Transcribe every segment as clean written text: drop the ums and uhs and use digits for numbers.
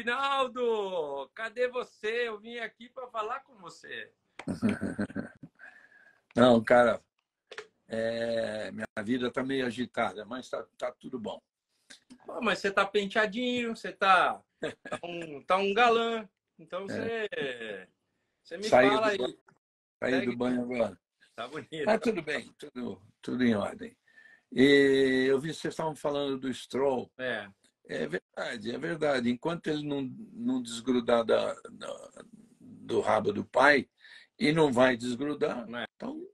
Reginaldo, cadê você? Eu vim aqui para falar com você. Não, cara, minha vida está meio agitada, mas tá tudo bom. Pô, mas você tá penteadinho, você tá um galã. Então você me Saí fala do, aí. saí do Segue. banho agora. Tá bonito. Ah, tudo bem, tudo em ordem. E eu vi que vocês estavam falando do Stroll. É, É verdade, é verdade. Enquanto ele não desgrudar do rabo do pai, e não vai desgrudar, né? então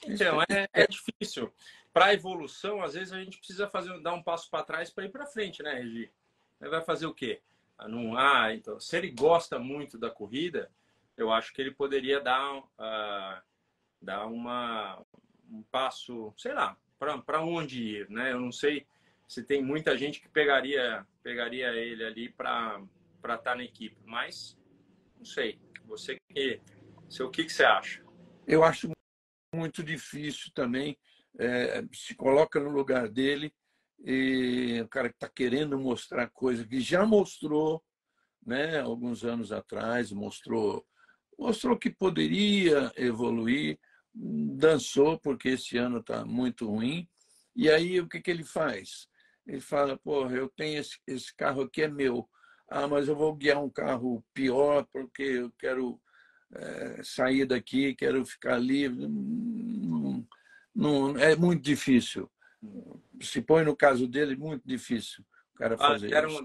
Então, é difícil. Para a evolução, às vezes a gente precisa dar um passo para trás para ir para frente, né, Regi? Ele vai fazer o quê? Então, se ele gosta muito da corrida, eu acho que ele poderia dar um passo, sei lá, para onde ir, né? Eu não sei se tem muita gente que pegaria ele ali para estar na equipe, mas não sei. O que você acha? eu acho muito difícil também. Se coloca no lugar dele, e o cara que está querendo mostrar coisa que já mostrou, né, alguns anos atrás, mostrou que poderia evoluir, dançou, porque esse ano está muito ruim. E aí, o que ele faz? Ele fala, pô, eu tenho esse carro aqui, é meu. Ah, mas eu vou guiar um carro pior porque eu quero sair daqui, quero ficar livre. Não, é muito difícil. Se põe no caso dele, muito difícil o cara fazer isso.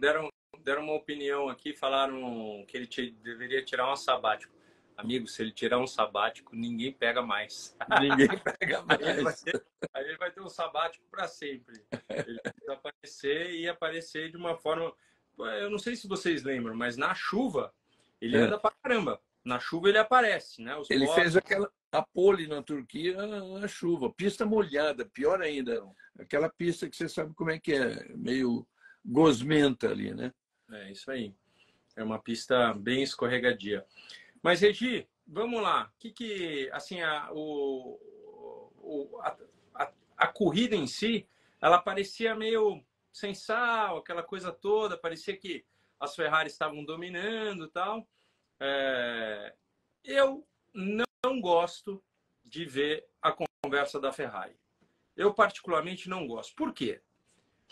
Deram uma opinião aqui, falaram que ele deveria tirar um sabático. Amigo, se ele tirar um sabático, ninguém pega mais. Ninguém pega Aí ele mais. aí ele vai ter um sabático para sempre. Ele vai aparecer e aparecer de uma forma. Eu não sei se vocês lembram, mas na chuva ele É. anda pra caramba. Na chuva ele aparece, né? Os Ele fez postes. a pole na Turquia na chuva, pista molhada, pior ainda. Aquela pista que você sabe como é que é, meio gosmenta ali, né? É isso aí. É uma pista bem escorregadia. Mas, Regi, vamos lá. Assim, a corrida em si, ela parecia meio sem sal, aquela coisa toda, parecia que as Ferraris estavam dominando e tal. Eu não gosto de ver a conversa da Ferrari. Eu, particularmente, não gosto. Por quê?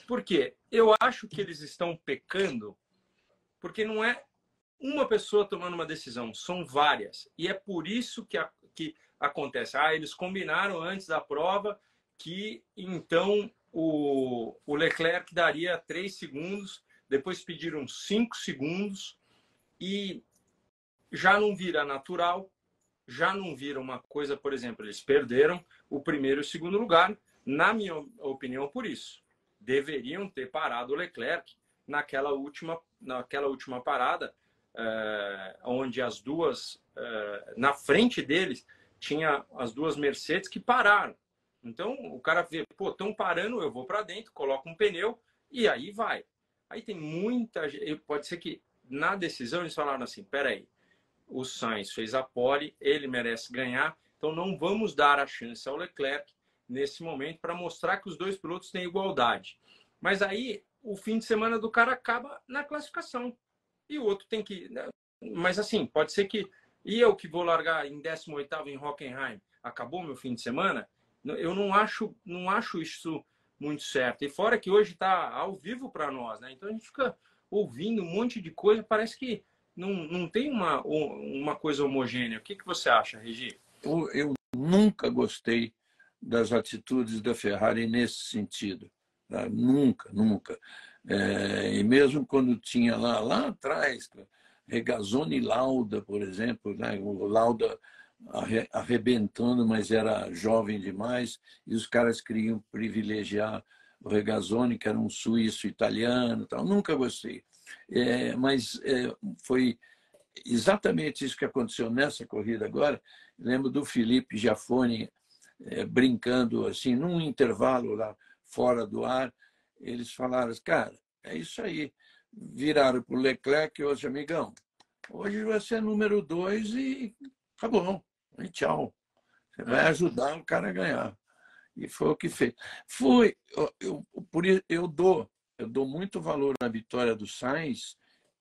Porque eu acho que eles estão pecando, porque não é uma pessoa tomando uma decisão, são várias. E é por isso que acontece. Eles combinaram antes da prova que então o Leclerc daria 3 segundos, depois pediram 5 segundos e já não vira natural, já não vira uma coisa, por exemplo, eles perderam o primeiro e o segundo lugar, na minha opinião, por isso. Deveriam ter parado o Leclerc naquela última parada, onde as duas, na frente deles, tinha as duas Mercedes que pararam. Então, o cara vê, pô, estão parando, eu vou para dentro, coloco um pneu e aí vai. Aí tem muita gente, pode ser que na decisão eles falaram assim, peraí, o Sainz fez a pole, ele merece ganhar, então não vamos dar a chance ao Leclerc nesse momento para mostrar que os dois pilotos têm igualdade. Mas aí o fim de semana do cara acaba na classificação. E o outro tem que. Mas assim, pode ser que. E eu que vou largar em 18º em Hockenheim, acabou meu fim de semana? Eu não acho isso muito certo. E fora que hoje está ao vivo para nós, né? Então a gente fica ouvindo um monte de coisa, parece que não tem uma coisa homogênea. O que você acha, Regi? Eu nunca gostei das atitudes da Ferrari nesse sentido. Tá? Nunca, nunca. E mesmo quando tinha lá atrás, Regazzoni e Lauda, por exemplo, né? O Lauda arrebentando, mas era jovem demais, e os caras queriam privilegiar o Regazzoni, que era um suíço italiano. Tal. Nunca gostei. Mas foi exatamente isso que aconteceu nessa corrida agora. Lembro do Felipe Giafone brincando assim, num intervalo lá fora do ar, eles falaram, cara, é isso aí. Viraram para o Leclerc e hoje, amigão, hoje você é número 2 e acabou. E tchau. Você vai ajudar o cara a ganhar. E foi o que fez. Por isso eu dou muito valor na vitória do Sainz,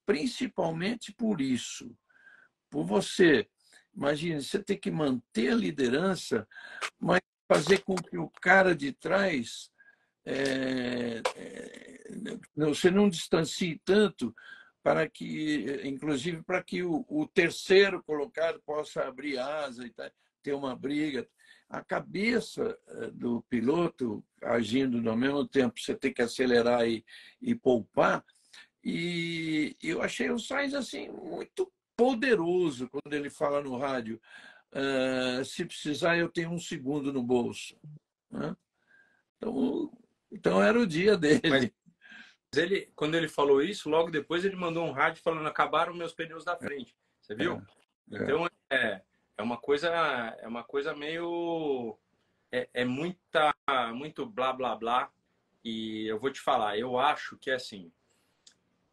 principalmente por isso. Por você, imagine, você tem que manter a liderança, mas fazer com que o cara de trás você não distancie tanto para que, inclusive, para que o terceiro colocado possa abrir asa e ter uma briga. A cabeça do piloto agindo no mesmo tempo, você tem que acelerar e poupar. E eu achei o Sainz assim muito poderoso quando ele fala no rádio: se precisar, eu tenho um segundo no bolso. Né? Então era o dia Mas dele. ele, quando ele falou isso, logo depois ele mandou um rádio falando: acabaram meus pneus da frente. Você viu? Então é uma coisa meio muito blá blá blá. E eu vou te falar, eu acho que assim,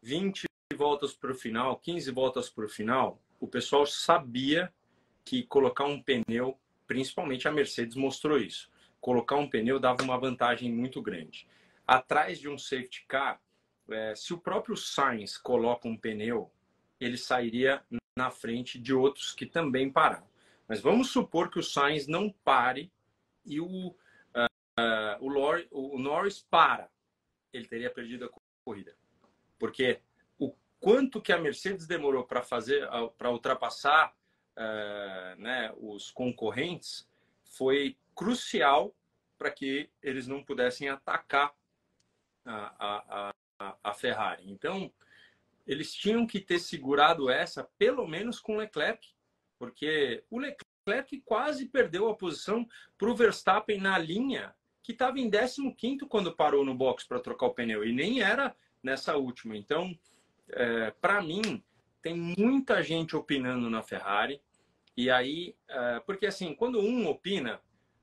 20 voltas para o final, 15 voltas para o final, o pessoal sabia que colocar um pneu, principalmente a Mercedes mostrou isso, colocar um pneu dava uma vantagem muito grande. Atrás de um safety car, se o próprio Sainz coloca um pneu, ele sairia na frente de outros que também pararam. Mas vamos supor que o Sainz não pare e o Norris para. Ele teria perdido a corrida. Porque o quanto que a Mercedes demorou para ultrapassar né, os concorrentes foi crucial para que eles não pudessem atacar a Ferrari. Então, eles tinham que ter segurado essa, pelo menos com o Leclerc, porque o Leclerc quase perdeu a posição para o Verstappen na linha, que estava em 15º quando parou no box para trocar o pneu, e nem era nessa última. Então, para mim, tem muita gente opinando na Ferrari, e aí, porque assim, quando um opina,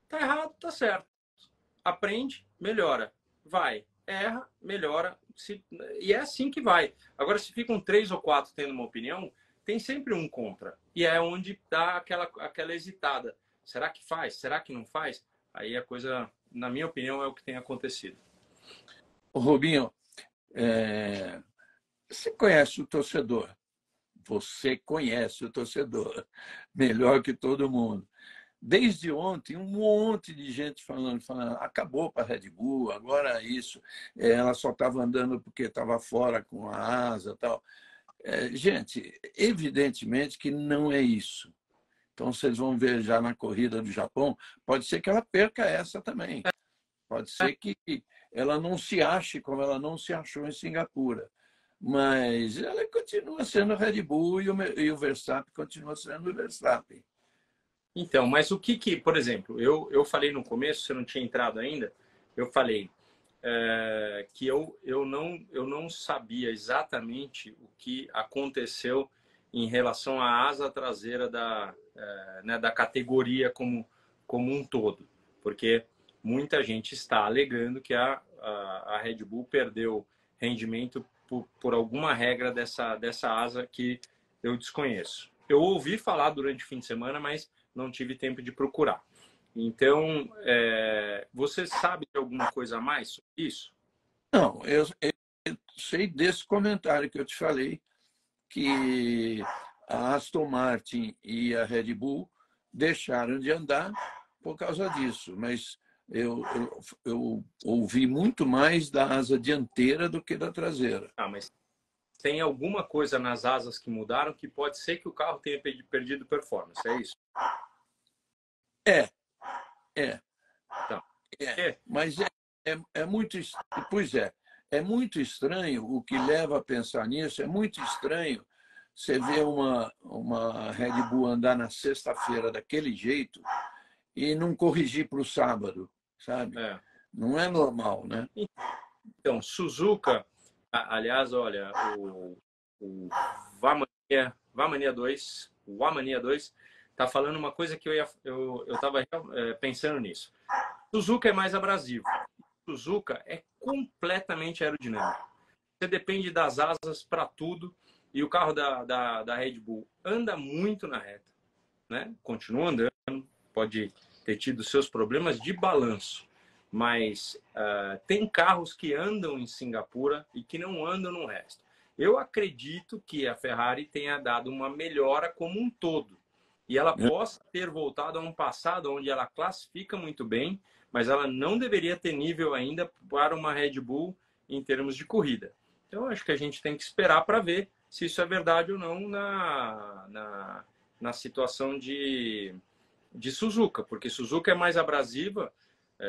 tá errado, tá certo. Aprende, melhora. Vai, erra, melhora. E é assim que vai. Agora, se ficam 3 ou 4 tendo uma opinião, tem sempre um contra. E é onde dá aquela hesitada. Será que faz? Será que não faz? Aí a coisa, na minha opinião, é o que tem acontecido. Rubinho, você conhece o torcedor. Você conhece o torcedor melhor que todo mundo. Desde ontem, um monte de gente falando acabou para a Red Bull, agora isso, ela só estava andando porque estava fora com a asa e tal. Gente, evidentemente que não é isso. Então, vocês vão ver já na corrida do Japão, pode ser que ela perca essa também. Pode ser que ela não se ache como ela não se achou em Singapura. Mas ela continua sendo Red Bull e o Verstappen continua sendo o Verstappen. Então, mas o que por exemplo, eu falei no começo, você não tinha entrado ainda, eu falei que eu não sabia exatamente o que aconteceu em relação à asa traseira né, da categoria como um todo, porque muita gente está alegando que a Red Bull perdeu rendimento por alguma regra dessa asa que eu desconheço. Eu ouvi falar durante o fim de semana, mas não tive tempo de procurar. Então, você sabe de alguma coisa a mais sobre isso? Não, eu sei desse comentário que eu te falei, que a Aston Martin e a Red Bull deixaram de andar por causa disso, mas eu ouvi muito mais da asa dianteira do que da traseira. Mas tem alguma coisa nas asas que mudaram que pode ser que o carro tenha perdido performance, é isso? Tá. Mas é muito, pois é muito estranho o que leva a pensar nisso, é muito estranho você ver uma Red Bull andar na sexta-feira daquele jeito e não corrigir para o sábado, sabe? Não é normal, né? Então, Suzuka, aliás, olha, o Vamania 2, o Amania 2, tá falando uma coisa que eu estava pensando nisso. Suzuka é mais abrasivo. Suzuka é completamente aerodinâmico. Você depende das asas para tudo. E o carro da Red Bull anda muito na reta, né? Continua andando, pode ter tido seus problemas de balanço, mas tem carros que andam em Singapura e que não andam no resto. Eu acredito que a Ferrari tenha dado uma melhora como um todo. E ela possa ter voltado a um passado onde ela classifica muito bem, mas ela não deveria ter nível ainda para uma Red Bull em termos de corrida. Então, acho que a gente tem que esperar para ver se isso é verdade ou não na situação de Suzuka, porque Suzuka é mais abrasiva,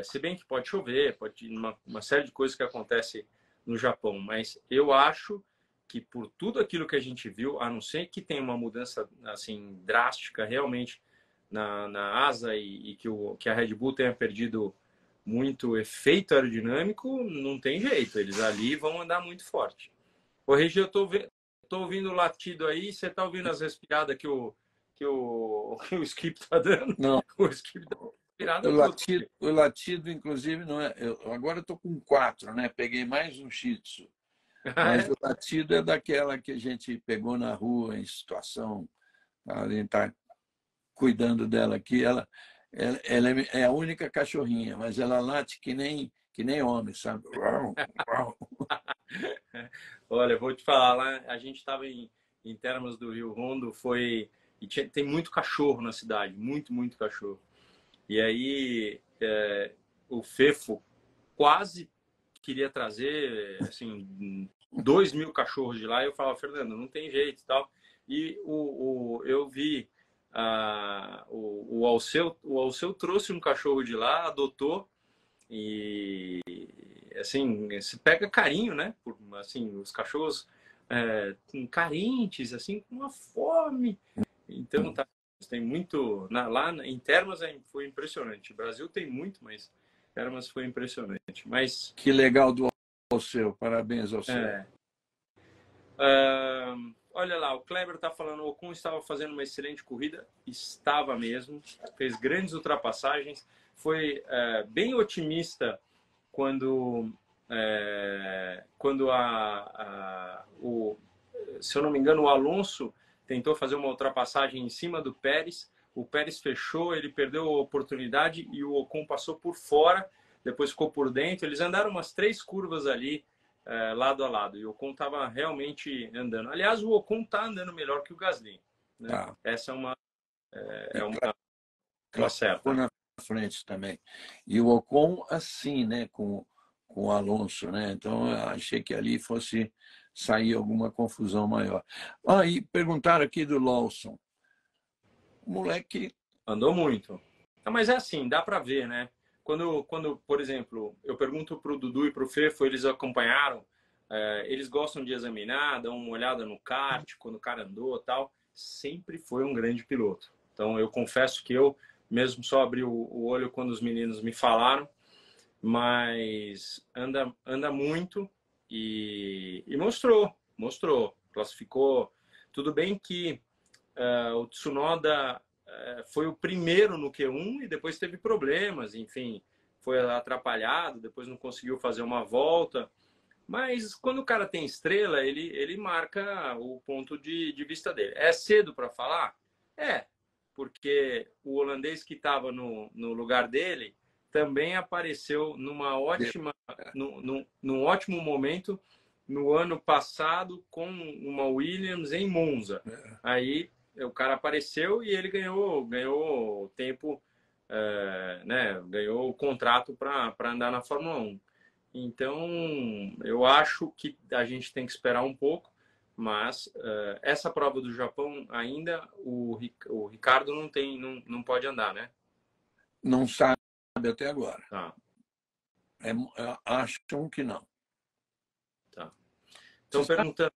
se bem que pode chover, pode uma série de coisas que acontece no Japão, mas eu acho que por tudo aquilo que a gente viu, a não ser que tenha uma mudança assim drástica realmente na asa e que a Red Bull tenha perdido muito efeito aerodinâmico, não tem jeito, eles ali vão andar muito forte. Ô, Regi, eu tô ouvindo o latido aí, você tá ouvindo as respiradas que o Skip tá dando? Não, O Skip tá o respirada tudo. latido, o latido, inclusive, não é. Agora estou com 4, né? Peguei mais um Shih Tzu. Mas o latido é daquela que a gente pegou na rua em situação. A gente está cuidando dela aqui. Ela é a única cachorrinha, mas ela late que nem homem, sabe? Olha, vou te falar, lá a gente estava em Termas do Rio Rondo, tem muito cachorro na cidade, muito cachorro. E aí o Fefo quase queria trazer assim 2.000 cachorros de lá. E eu falava, Fernando, não tem jeito e tal. E eu vi o Alceu trouxe um cachorro de lá, adotou e assim se pega carinho, né? Assim, os cachorros carentes, assim, com uma fome. Então tá, tem muito lá em Termas foi impressionante. O Brasil tem muito, mas Termas foi impressionante. Mas que legal do Alceu, parabéns ao seu. Olha lá, o Kleber está falando, o Ocon estava fazendo uma excelente corrida, estava mesmo, fez grandes ultrapassagens, foi bem otimista quando se eu não me engano, o Alonso tentou fazer uma ultrapassagem em cima do Pérez, o Pérez fechou, ele perdeu a oportunidade e o Ocon passou por fora, depois ficou por dentro, eles andaram umas 3 curvas ali, lado a lado, e o Ocon estava realmente andando. Aliás, o Ocon está andando melhor que o Gasly, né? Tá. Essa é uma certa. Na frente também. E o Ocon assim, né, com o Alonso, né? Então eu achei que ali fosse sair alguma confusão maior. E perguntaram aqui do Lawson. O moleque andou muito. Mas é assim, dá para ver, né? Quando, por exemplo, eu pergunto para o Dudu e para o Fefo, eles acompanharam, eles gostam de examinar, dão uma olhada no kart, quando o cara andou e tal. Sempre foi um grande piloto. Então, eu confesso que eu mesmo só abri o olho quando os meninos me falaram, mas anda muito e mostrou, classificou. Tudo bem que o Tsunoda foi o primeiro no Q1 e depois teve problemas, enfim, foi atrapalhado, depois não conseguiu fazer uma volta. Mas quando o cara tem estrela, ele marca o ponto de vista dele. É cedo para falar? Porque o holandês que estava no lugar dele também apareceu num ótimo momento no ano passado com uma Williams em Monza. Aí o cara apareceu e ele ganhou tempo, né? Ganhou o contrato para andar na Fórmula 1. Então, eu acho que a gente tem que esperar um pouco, mas essa prova do Japão ainda o Ricardo não pode andar, né? Não sabe até agora. Tá. Acham que não. Tá. Então, perguntando...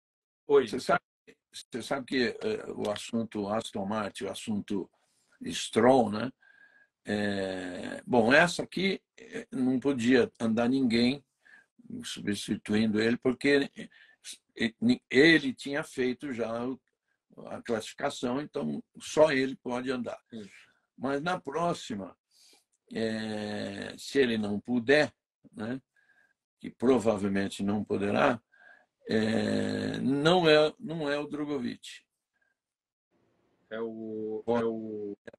Oi. Você sabe que o assunto Aston Martin, o assunto Stroll, né? Bom, essa aqui não podia andar ninguém substituindo ele, porque ele tinha feito já a classificação, então só ele pode andar. Mas na próxima, se ele não puder, né, que provavelmente não poderá, não é o Drogovic. É a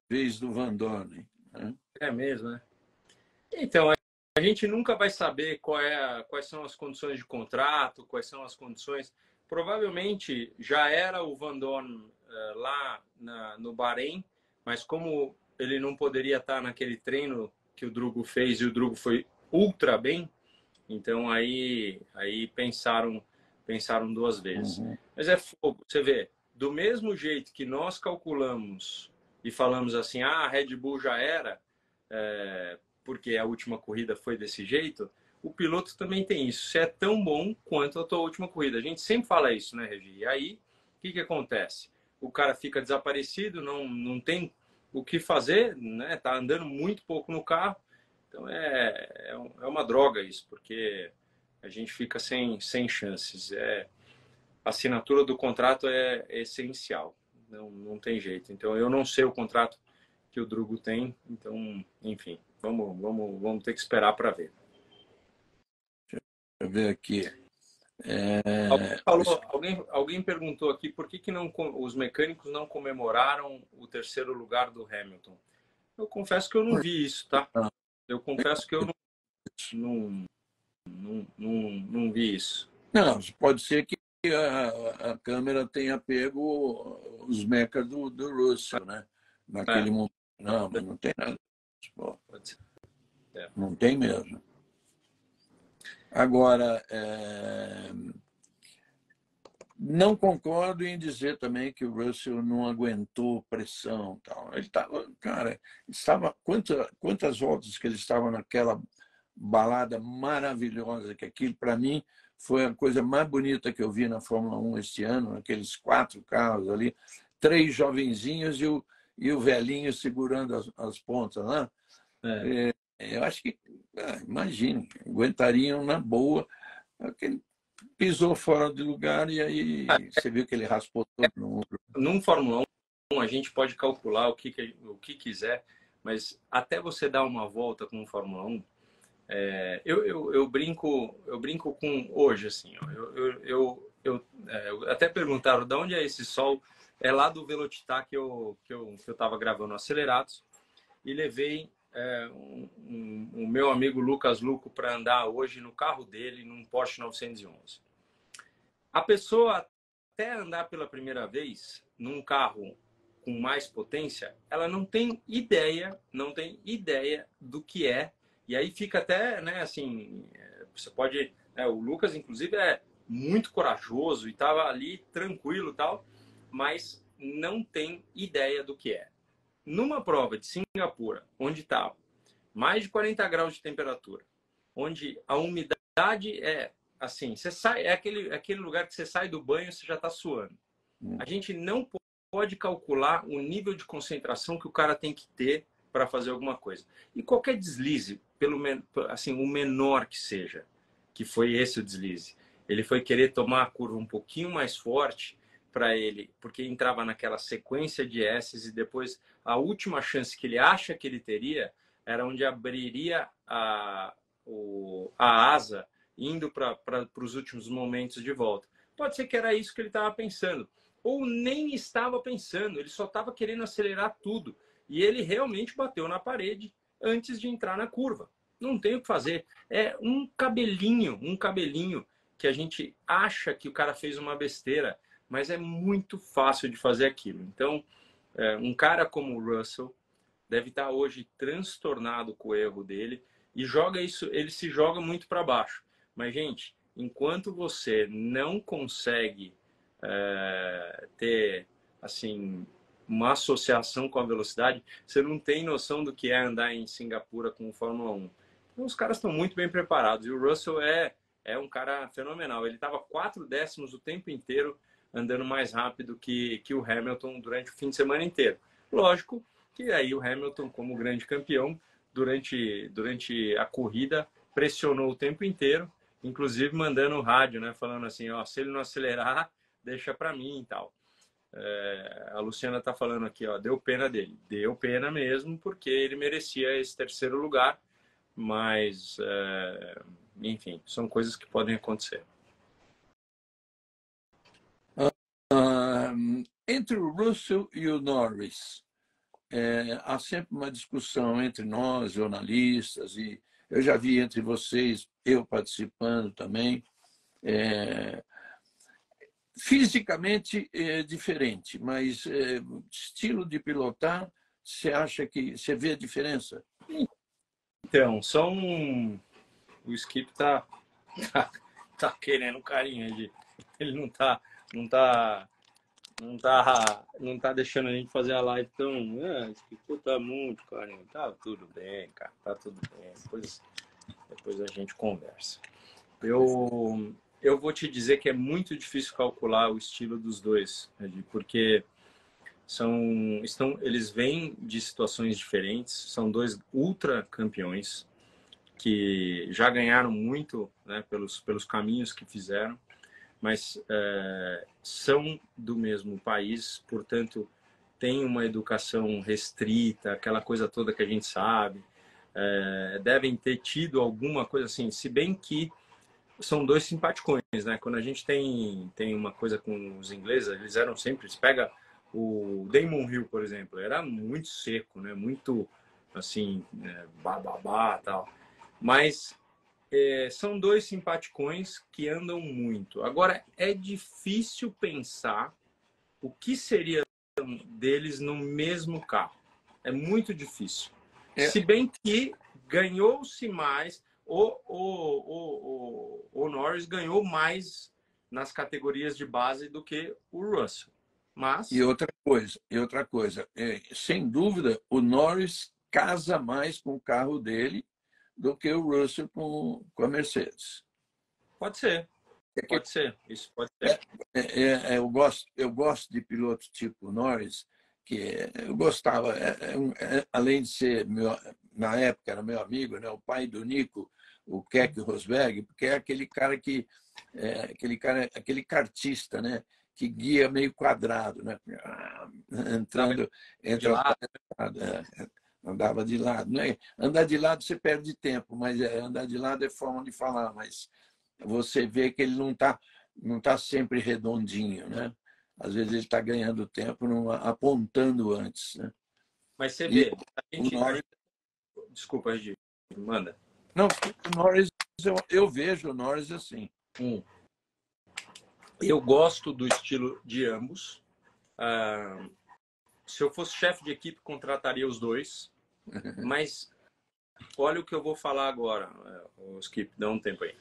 vez do Van Dorn. Né? É mesmo, né? Então, a gente nunca vai saber quais são as condições de contrato, quais são as condições. provavelmente já era o Van Dorn lá no Bahrein, mas como ele não poderia estar naquele treino que o Drugo fez e o Drugo foi ultra bem, então aí pensaram duas vezes. Uhum. Mas é fogo, você vê, do mesmo jeito que nós calculamos e falamos assim, a Red Bull já era, porque a última corrida foi desse jeito, o piloto também tem isso. Você é tão bom quanto a tua última corrida. A gente sempre fala isso, né, Regi? E aí, o que acontece? O cara fica desaparecido, não tem o que fazer, né? Tá andando muito pouco no carro. Então é uma droga isso, porque a gente fica sem chances. A assinatura do contrato é essencial. Não tem jeito. Então eu não sei o contrato que o Drugo tem. Então, enfim, vamos ter que esperar para ver. Deixa eu ver aqui. Alguém perguntou aqui por que não, os mecânicos não comemoraram o terceiro lugar do Hamilton. Eu confesso que eu não vi isso, tá? Eu confesso que eu não vi isso. Não, pode ser que a câmera tenha pego os mecas do Russell, né? Naquele momento. Não, mas não tem nada. Pô, não tem mesmo. Agora, não concordo em dizer também que o Russell não aguentou pressão. Tal. Ele estava, cara, quantas voltas que ele estava naquela balada maravilhosa, que aquilo, para mim, foi a coisa mais bonita que eu vi na Fórmula 1 este ano, aqueles 4 carros ali, 3 jovenzinhos e o velhinho segurando as pontas lá. Eu acho que, imagine, aguentariam na boa. Aquele pisou fora de lugar e aí você viu que ele raspou todo no ombro. Num Fórmula 1, a gente pode calcular o que quiser, mas até você dar uma volta com o Fórmula 1, eu brinco com hoje, assim, ó, até perguntaram de onde é esse sol. É lá do Velocitar que eu estava gravando Acelerados e levei o meu amigo Lucas Luco para andar hoje no carro dele, num Porsche 911. A pessoa, até andar pela primeira vez num carro com mais potência, ela não tem ideia do que é. E aí fica até, né, assim, você pode... o Lucas, inclusive, é muito corajoso e estava ali tranquilo e tal, mas não tem ideia do que é. Numa prova de Singapura, onde estava mais de 40 graus de temperatura, onde a umidade assim, você sai, aquele lugar que você sai do banho, você já está suando. A gente não pode calcular o nível de concentração que o cara tem que ter para fazer alguma coisa. E qualquer deslize, assim, o menor que seja, que foi esse o deslize, ele foi querer tomar a curva um pouquinho mais forte para ele, porque entrava naquela sequência de S's e depois a última chance que ele acha que ele teria era onde abriria a asa indo para os últimos momentos de volta. Pode ser que era isso que ele estava pensando. Ou nem estava pensando, ele só estava querendo acelerar tudo. E ele realmente bateu na parede antes de entrar na curva. Não tem o que fazer. É um cabelinho que a gente acha que o cara fez uma besteira, mas é muito fácil de fazer aquilo. Então, um cara como o Russell deve estar hoje transtornado com o erro dele e ele se joga muito para baixo. Mas, gente, enquanto você não consegue ter, assim, uma associação com a velocidade, você não tem noção do que é andar em Singapura com o Fórmula 1. Então, os caras estão muito bem preparados. E o Russell é um cara fenomenal. Ele estava 4 décimos o tempo inteiro andando mais rápido que o Hamilton durante o fim de semana inteiro. Lógico que aí o Hamilton, como grande campeão, durante a corrida, pressionou o tempo inteiro, inclusive mandando o rádio, né, falando assim, ó, se ele não acelerar, deixa para mim e tal. A Luciana está falando aqui, ó, deu pena dele. Deu pena mesmo, porque ele merecia esse terceiro lugar, mas, enfim, são coisas que podem acontecer. Entre o Russell e o Norris, há sempre uma discussão entre nós, jornalistas, e eu já vi entre vocês, eu participando também. Fisicamente é diferente, mas estilo de pilotar, você acha que você vê a diferença? Então, o Skip tá querendo carinho. Ele não tá deixando a gente fazer a live tão. Skip, tá muito carinho. Tá tudo bem, cara. Tá tudo bem. Depois a gente conversa. Eu vou te dizer que é muito difícil calcular o estilo dos dois, Ed, porque eles vêm de situações diferentes, são dois ultra campeões que já ganharam muito, né, pelos caminhos que fizeram, mas são do mesmo país, portanto, têm uma educação restrita, aquela coisa toda que a gente sabe. Devem ter tido alguma coisa assim, se bem que são dois simpaticões, né? Quando a gente tem uma coisa com os ingleses, eles pega o Damon Hill, por exemplo, era muito seco, né? Muito assim, bababá, tal. Mas são dois simpaticões que andam muito. Agora é difícil pensar o que seria deles no mesmo carro. É muito difícil. Se bem que ganhou-se mais, o Norris ganhou mais nas categorias de base do que o Russell. Mas... E outra coisa, sem dúvida, o Norris casa mais com o carro dele do que o Russell com a Mercedes. Pode ser. Pode ser. Isso pode ser. Eu gosto de pilotos tipo Norris, que eu gostava, além de ser, na época, era meu amigo, né, o pai do Nico, o Keck Rosberg, porque é aquele cara aquele kartista, né, que guia meio quadrado, né, entrando entre as andava de lado. Né? Andar de lado você perde tempo, mas andar de lado é forma de falar, mas você vê que ele não tá sempre redondinho, né? Às vezes ele está ganhando tempo, apontando antes, né? Mas você vê, o Norris... Desculpa, Regi, manda. Não, o Norris, eu vejo o Norris assim. Eu gosto do estilo de ambos. Se eu fosse chefe de equipe, contrataria os dois. Mas olha o que eu vou falar agora, o Skip, dá um tempo aí.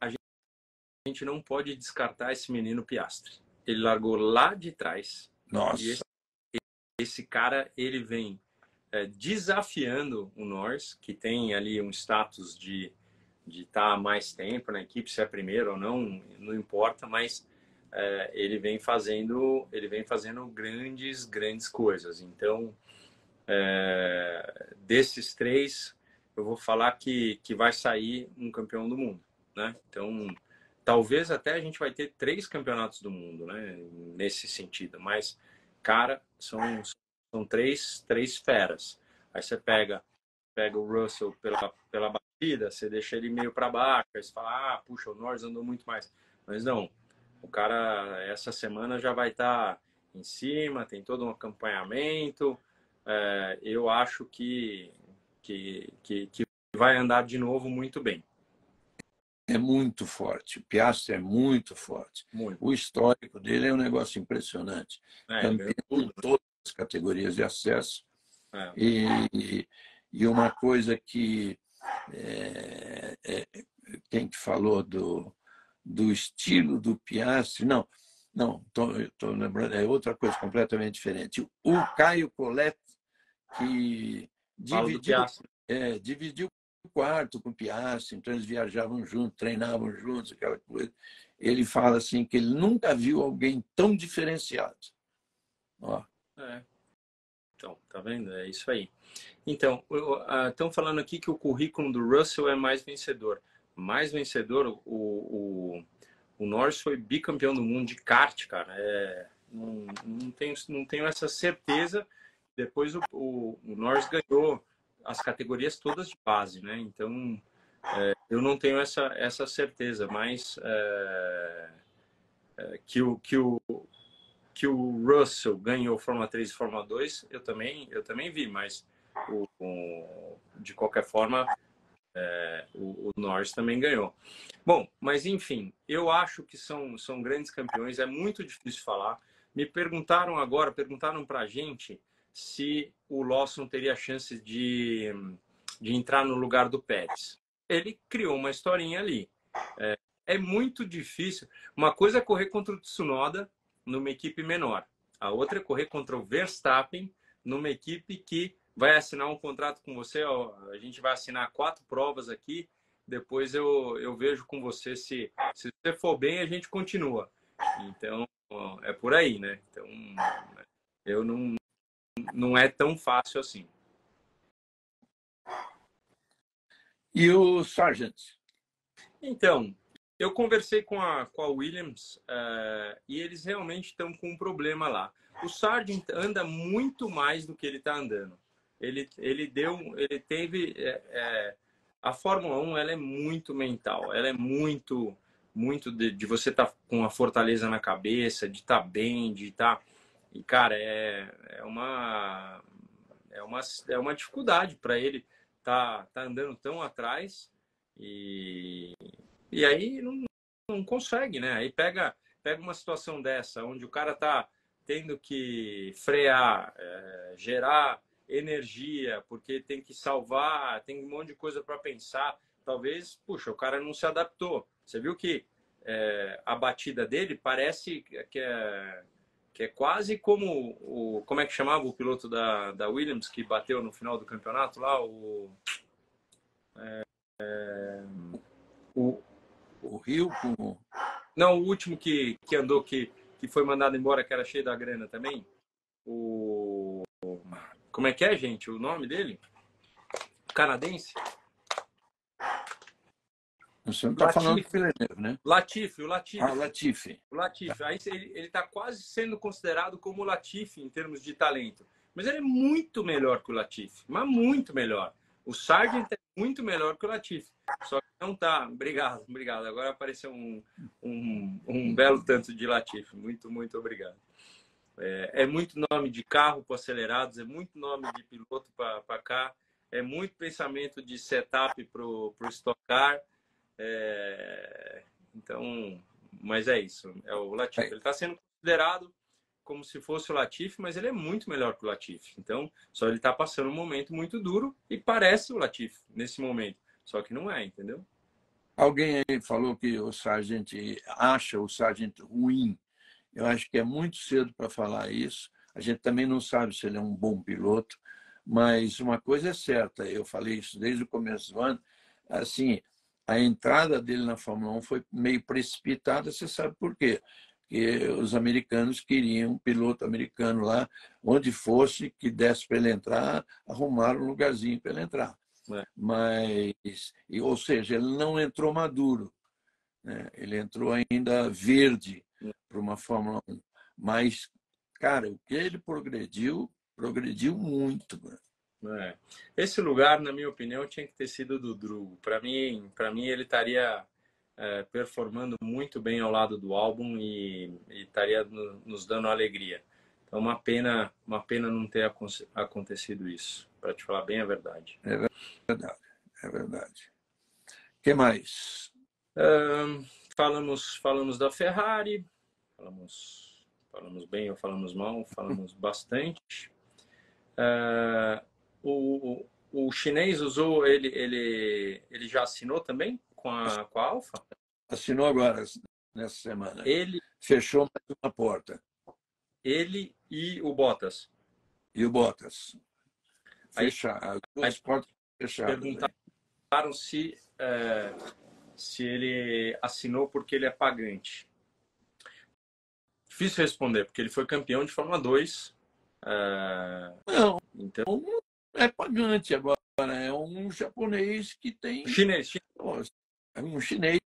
A gente não pode descartar esse menino Piastri. Ele largou lá de trás. Nossa. E esse cara, ele vem desafiando o Norris, que tem ali um status de estar mais tempo na equipe, se é primeiro ou não, não importa, mas ele vem fazendo grandes coisas. Então, desses três, eu vou falar que vai sair um campeão do mundo, né? Então, talvez até a gente vai ter 3 campeonatos do mundo, né? Nesse sentido, mas, cara, são três feras. Aí você pega o Russell pela batida, você deixa ele meio para baixo, aí você fala, puxa, o Norris andou muito mais. Mas não, o cara essa semana já vai estar em cima, tem todo um acompanhamento. Eu acho que vai andar de novo muito bem. É muito forte. O Piastri é muito forte. Muito. O histórico dele é um negócio impressionante. Campeão em todas as categorias de acesso. E uma coisa que quem que falou do estilo do Piastri, não, estou lembrando, é outra coisa completamente diferente. O Caio Collet, que dividiu o quarto com o Piastri, então eles viajavam juntos, treinavam juntos, aquela coisa. Ele fala assim que ele nunca viu alguém tão diferenciado. Ó. Então, tá vendo? É isso aí. Então, estão falando aqui que o currículo do Russell é mais vencedor. Mais vencedor, o Norris foi bicampeão do mundo de kart, cara. Não tenho essa certeza. Depois o Norris ganhou as categorias todas de base, né? Então, eu não tenho essa certeza, mas que o Russell ganhou Fórmula 3 e Fórmula 2, eu também vi, mas de qualquer forma, O Norris também ganhou. Bom, mas enfim, eu acho que são grandes campeões, é muito difícil falar. Me perguntaram agora, perguntaram para a gente se o Lawson teria chance de entrar no lugar do Pérez. Ele criou uma historinha ali. É muito difícil. Uma coisa é correr contra o Tsunoda numa equipe menor. A outra é correr contra o Verstappen numa equipe que vai assinar um contrato com você. Ó, a gente vai assinar 4 provas aqui. Depois eu vejo com você se você for bem, a gente continua. Então, ó, é por aí, né? Então, eu não é tão fácil assim. E o Sargent? Então, eu conversei com a Williams e eles realmente estão com um problema lá. O Sargent anda muito mais do que ele está andando. Ele teve a Fórmula 1, ela é muito mental, ela é muito de você estar com a fortaleza na cabeça, de estar bem, de estar e cara, é uma dificuldade para ele tá andando tão atrás e aí não consegue, né? Aí pega uma situação dessa, onde o cara tá tendo que frear, gerar energia, porque tem que salvar, tem um monte de coisa para pensar. Talvez, puxa, o cara não se adaptou. Você viu que a batida dele parece que é quase como como é que chamava o piloto da Williams que bateu no final do campeonato lá, O Rio com... Não, o último que andou, que foi mandado embora, que era cheio da grana também. Como é que é, gente? O nome dele? Canadense? Você não está falando do Villeneuve, né? Latifi. Ah, Latifi. O Latifi. Aí ele está quase sendo considerado como o Latifi em termos de talento. Mas ele é muito melhor que o Latifi. Mas muito melhor. O Sargent é muito melhor que o Latifi. Só que não tá. Obrigado. Agora apareceu um belo tanto de Latifi. Muito, muito obrigado. É muito nome de carro para acelerados, é muito nome de piloto para cá, é muito pensamento de setup para o Stock Car. Então, mas é isso. É o Latifi. Ele está sendo considerado como se fosse o Latifi, mas ele é muito melhor que o Latifi. Então, só ele está passando um momento muito duro e parece o Latifi nesse momento. Só que não é, entendeu? Alguém aí falou que o Sargent acha o Sargent ruim. Eu acho que é muito cedo para falar isso. A gente também não sabe se ele é um bom piloto, mas uma coisa é certa, eu falei isso desde o começo do ano, assim, a entrada dele na Fórmula 1 foi meio precipitada, você sabe por quê? Porque os americanos queriam um piloto americano lá, onde fosse, que desse para ele entrar, arrumaram um lugarzinho para ele entrar. Mas, ou seja, ele não entrou maduro, né? Ele entrou ainda verde para uma Fórmula 1. Mas, cara, o que ele progrediu muito. Esse lugar, na minha opinião, tinha que ter sido do Drugo. Para mim ele estaria performando muito bem ao lado do Albon e estaria nos dando alegria. Então, uma pena não ter acontecido isso, para te falar bem a verdade. É verdade. O que mais? Falamos da Ferrari, falamos bem ou falamos mal, falamos bastante. O chinês usou, ele já assinou também com a Alfa? Assinou agora, nessa semana. Ele fechou mais uma porta. Ele e o Bottas. E o Bottas. Fechar, as duas portas fechadas. Perguntaram se ele assinou porque ele é pagante. Difícil responder, porque ele foi campeão de Fórmula 2. Não, então... não é pagante agora. É um japonês que tem... Chinês. É um chinês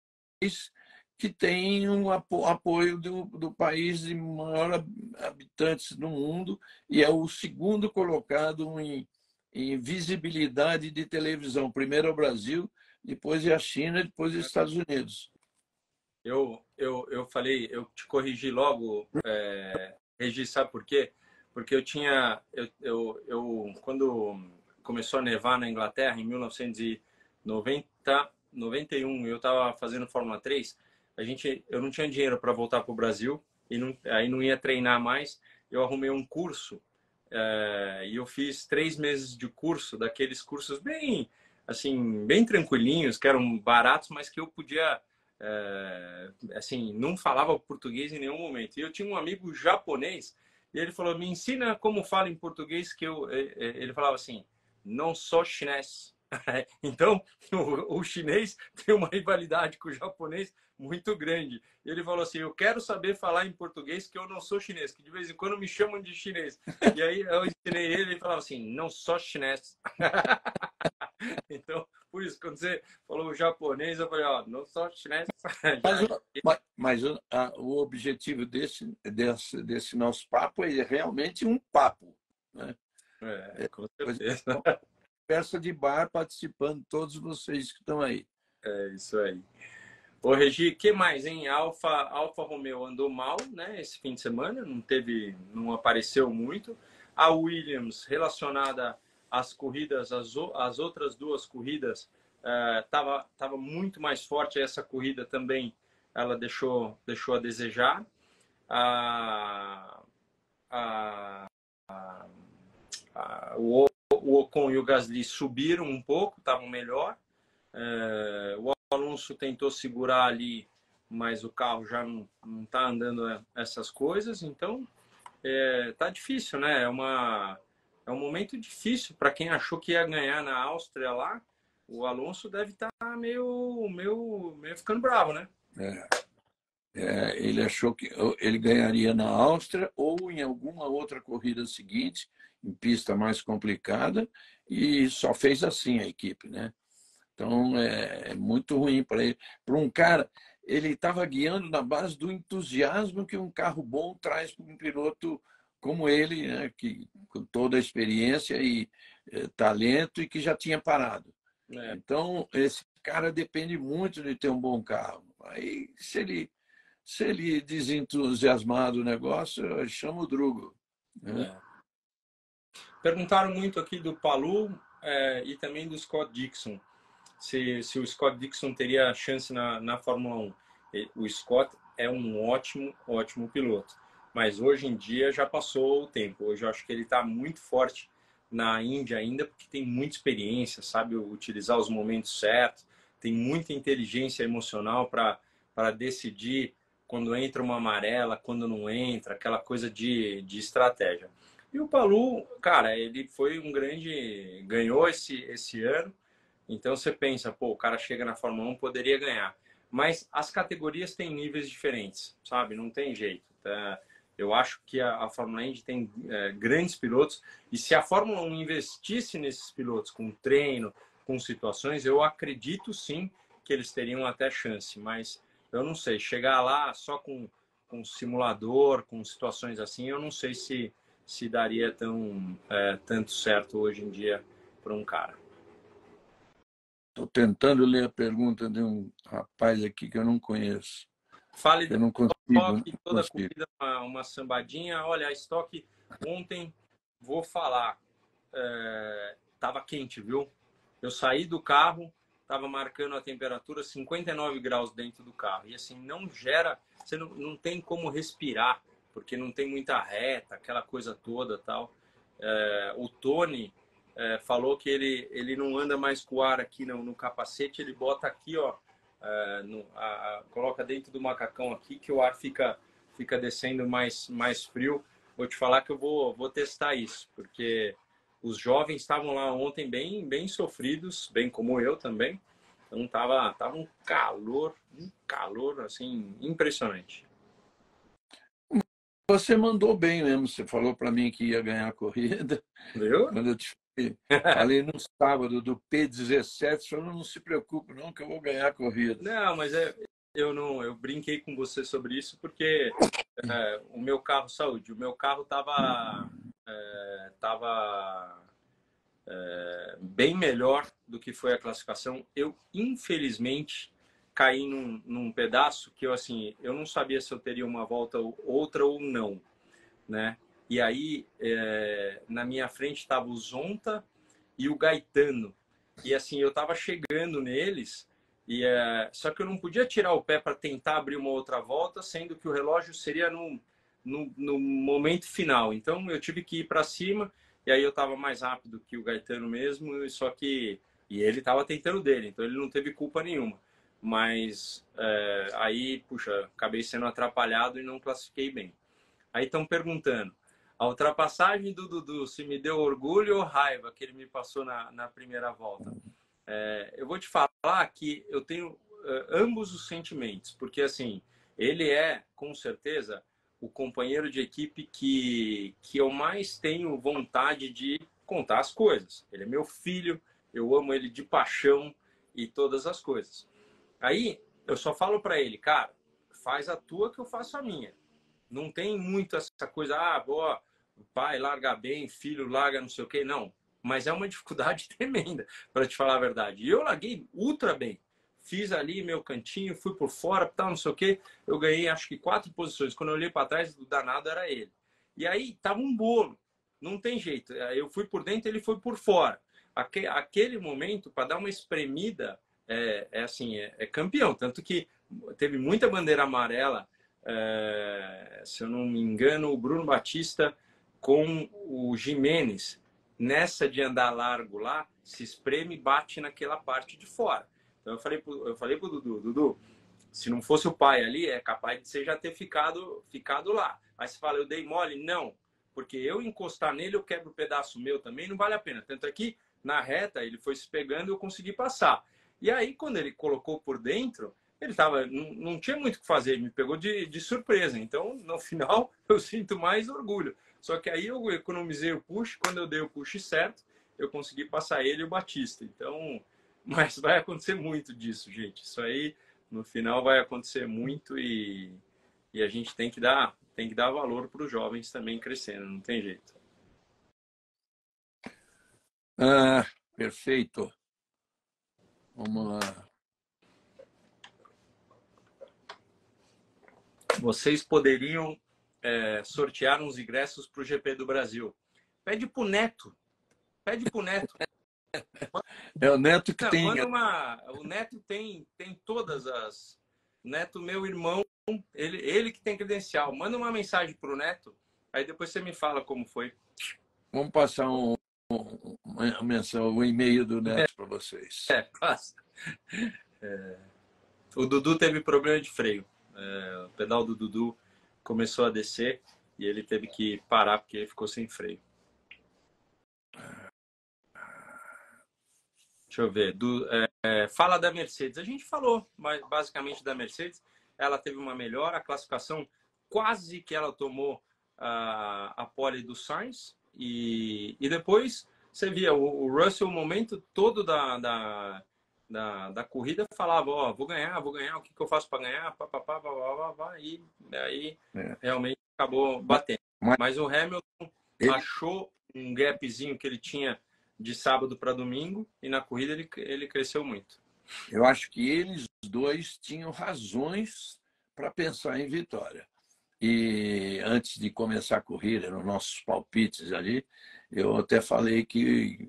que tem um apoio do país de maior habitantes no mundo e é o segundo colocado em visibilidade de televisão. Primeiro é o Brasil, depois é a China, depois é os Estados Unidos. Eu falei, eu te corrigi logo, Regi, sabe por quê? Porque quando começou a nevar na Inglaterra, em 1900 91, eu estava fazendo Fórmula 3, eu não tinha dinheiro para voltar para o Brasil, e aí não ia treinar mais. Eu arrumei um curso, e eu fiz 3 meses de curso, daqueles cursos bem, assim, bem tranquilinhos, que eram baratos, mas que eu podia, assim, não falava português em nenhum momento. E eu tinha um amigo japonês, e ele falou, me ensina como fala em português, que ele falava assim, não sou chinês. Então, o chinês tem uma rivalidade com o japonês muito grande. Ele falou assim, eu quero saber falar em português, que eu não sou chinês, que de vez em quando me chamam de chinês. E aí eu ensinei ele, ele falava assim, não sou chinês. Então, por isso, quando você falou japonês, eu falei, ó, não sou chinês. O objetivo desse nosso papo é realmente um papo, né? Com certeza. Conversa de bar, participando, todos vocês que estão aí. É isso aí. Ô, Regi, que mais, hein? Alfa Romeo andou mal, né? Esse fim de semana, não apareceu muito. A Williams, relacionada às corridas, as outras 2 corridas, tava muito mais forte. Essa corrida também, ela deixou a desejar. O Ocon e o Gasly subiram um pouco, estavam melhor. O Alonso tentou segurar ali, mas o carro já não está andando essas coisas. Então, tá difícil, né? É um momento difícil para quem achou que ia ganhar na Áustria lá. O Alonso deve estar meio ficando bravo, né? Ele achou que ele ganharia na Áustria ou em alguma outra corrida seguinte, em pista mais complicada, e só fez assim a equipe, né? Então, é muito ruim para ele. Para um cara, ele estava guiando na base do entusiasmo que um carro bom traz para um piloto como ele, né? Que, com toda a experiência e talento, e que já tinha parado. Então, esse cara depende muito de ter um bom carro. Aí, se ele desentusiasmar do negócio, chama o Drugo, né? Perguntaram muito aqui do Palou e também do Scott Dixon. Se o Scott Dixon teria chance na Fórmula 1. O Scott é um ótimo piloto. Mas hoje em dia já passou o tempo. Hoje eu acho que ele está muito forte na Índia ainda, porque tem muita experiência, sabe utilizar os momentos certos, tem muita inteligência emocional para decidir quando entra uma amarela, quando não entra, aquela coisa de estratégia. E o Palou, cara, ele foi um grande... Ganhou esse ano. Então você pensa, pô, o cara chega na Fórmula 1, poderia ganhar. Mas as categorias têm níveis diferentes, sabe? Não tem jeito. Eu acho que a Fórmula Indy tem grandes pilotos, e se a Fórmula 1 investisse nesses pilotos com treino, com situações, eu acredito sim que eles teriam até chance. Mas eu não sei, chegar lá só com simulador, com situações assim, eu não sei se daria tanto certo hoje em dia para um cara. Estou tentando ler a pergunta de um rapaz aqui que eu não conheço. Fale eu não da consigo, Stock, toda corrida uma sambadinha. Olha, a Stock ontem, vou falar, estava quente, viu? Eu saí do carro, estava marcando a temperatura 59 graus dentro do carro. E assim, não gera, você não tem como respirar, porque não tem muita reta, aquela coisa toda tal. O Tony falou que ele não anda mais com o ar aqui no capacete, ele bota aqui, ó, coloca dentro do macacão aqui, que o ar fica descendo mais frio. Vou te falar que eu vou testar isso, porque os jovens estavam lá ontem bem sofridos, bem como eu também. Então tava um calor assim impressionante. Você mandou bem mesmo, você falou para mim que ia ganhar a corrida. Viu? Quando eu te falei no sábado do P17, você falou, não se preocupe não, que eu vou ganhar a corrida. Não, mas eu brinquei com você sobre isso porque o meu carro, saúde, o meu carro tava bem melhor do que foi a classificação. Eu, infelizmente, caí num pedaço que eu não sabia se eu teria uma volta ou outra ou não, né? E aí, na minha frente estava o Zonta e o Gaetano. E assim, eu estava chegando neles, só que eu não podia tirar o pé para tentar abrir uma outra volta, sendo que o relógio seria no momento final. Então eu tive que ir para cima, e aí eu estava mais rápido que o Gaetano mesmo, só que e ele estava tentando dele, então ele não teve culpa nenhuma. Mas aí, puxa, acabei sendo atrapalhado e não classifiquei bem. Aí estão perguntando, a ultrapassagem do Dudu, se me deu orgulho ou raiva que ele me passou na primeira volta? Eu vou te falar que eu tenho ambos os sentimentos, porque assim, ele é, com certeza, o companheiro de equipe que eu mais tenho vontade de contar as coisas. Ele é meu filho, eu amo ele de paixão e todas as coisas. Aí eu só falo para ele, cara, faz a tua que eu faço a minha. Não tem muito essa coisa, boa, pai larga bem, filho larga não sei o quê. Não, mas é uma dificuldade tremenda, para te falar a verdade. E eu larguei ultra bem. Fiz ali meu cantinho, fui por fora, tal, não sei o quê. Eu ganhei acho que 4 posições. Quando eu olhei para trás, o danado era ele. E aí tava um bolo. Não tem jeito. Eu fui por dentro, ele foi por fora. Aquele momento, para dar uma espremida, assim, é campeão. Tanto que teve muita bandeira amarela. Se eu não me engano, o Bruno Batista com o Jimenez, nessa de andar largo lá, se espreme e bate naquela parte de fora. Então eu falei pro Dudu, se não fosse o pai ali, é capaz de você já ter ficado lá. Aí você fala, eu dei mole? Não, porque eu encostar nele, eu quebro um pedaço meu também, não vale a pena. Tanto é que na reta ele foi se pegando e eu consegui passar. E aí, quando ele colocou por dentro, ele tava, não tinha muito o que fazer, me pegou de surpresa. Então, no final, eu sinto mais orgulho. Só que aí eu economizei o push, quando eu dei o push certo, eu consegui passar ele e o Batista. Então, mas vai acontecer muito disso, gente. Isso aí, no final, vai acontecer muito e a gente tem que dar valor para os jovens também crescendo, não tem jeito. Perfeito. Vamos lá. Vocês poderiam sortear uns ingressos para o GP do Brasil. Pede pro Neto. Pede pro Neto. É o Neto que Não, tem. O Neto tem todas as. Neto, meu irmão, ele que tem credencial. Manda uma mensagem pro Neto, aí depois você me fala como foi. Vamos passar uma menção, um e-mail do Neto para vocês. Passa. O Dudu teve problema de freio. O pedal do Dudu começou a descer e ele teve que parar porque ele ficou sem freio. Deixa eu ver. Fala da Mercedes. A gente falou basicamente da Mercedes. Ela teve uma melhora. A classificação quase que ela tomou a pole do Sainz. E depois você via o Russell, o momento todo da corrida, falava: vou ganhar, o que eu faço para ganhar? E aí realmente acabou batendo. Mas o Hamilton achou um gapzinho que ele tinha de sábado para domingo e na corrida ele cresceu muito. Eu acho que eles dois tinham razões para pensar em vitória. E antes de começar a corrida, nos nossos palpites ali, eu até falei que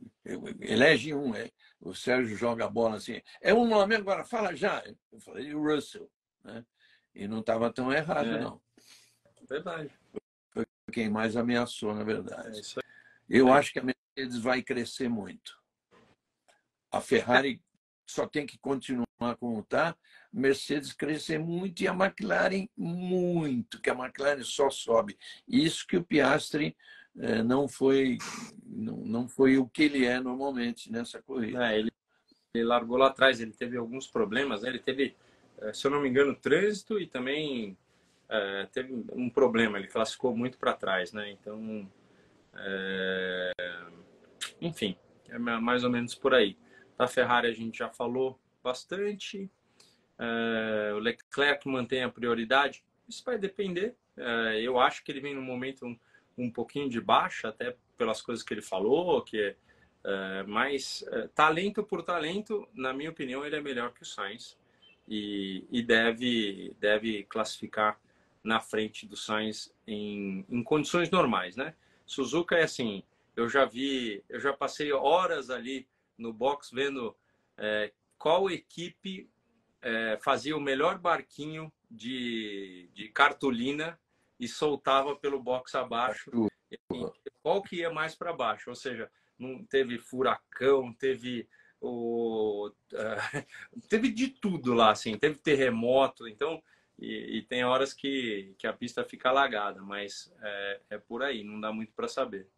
elege um. O Sérgio joga a bola assim, é um nome agora, fala já. Eu falei o Russell, né? E não estava tão errado, não. Verdade. Foi quem mais ameaçou, na verdade. Isso aí. Eu acho que a Mercedes vai crescer muito. A Ferrari só tem que continuar como está. Mercedes crescer muito e a McLaren muito, que a McLaren só sobe. Isso que o Piastri não foi o que ele é normalmente nessa corrida. Ele largou lá atrás, ele teve alguns problemas, né? Ele teve, se eu não me engano, trânsito e também teve um problema, ele classificou muito para trás, né? Então, enfim, é mais ou menos por aí. Da Ferrari a gente já falou bastante. O Leclerc mantém a prioridade. Isso vai depender. Eu acho que ele vem num momento um pouquinho de baixa, até pelas coisas que ele falou, mas talento por talento, na minha opinião, ele é melhor que o Sainz e deve classificar na frente do Sainz em condições normais, né? Suzuka é assim, eu já passei horas ali no box vendo qual equipe fazia o melhor barquinho de cartolina e soltava pelo box abaixo. E, assim, qual que ia mais para baixo? Ou seja, não teve furacão, teve teve de tudo lá, assim, teve terremoto, então e tem horas que a pista fica alagada, mas é por aí, não dá muito para saber.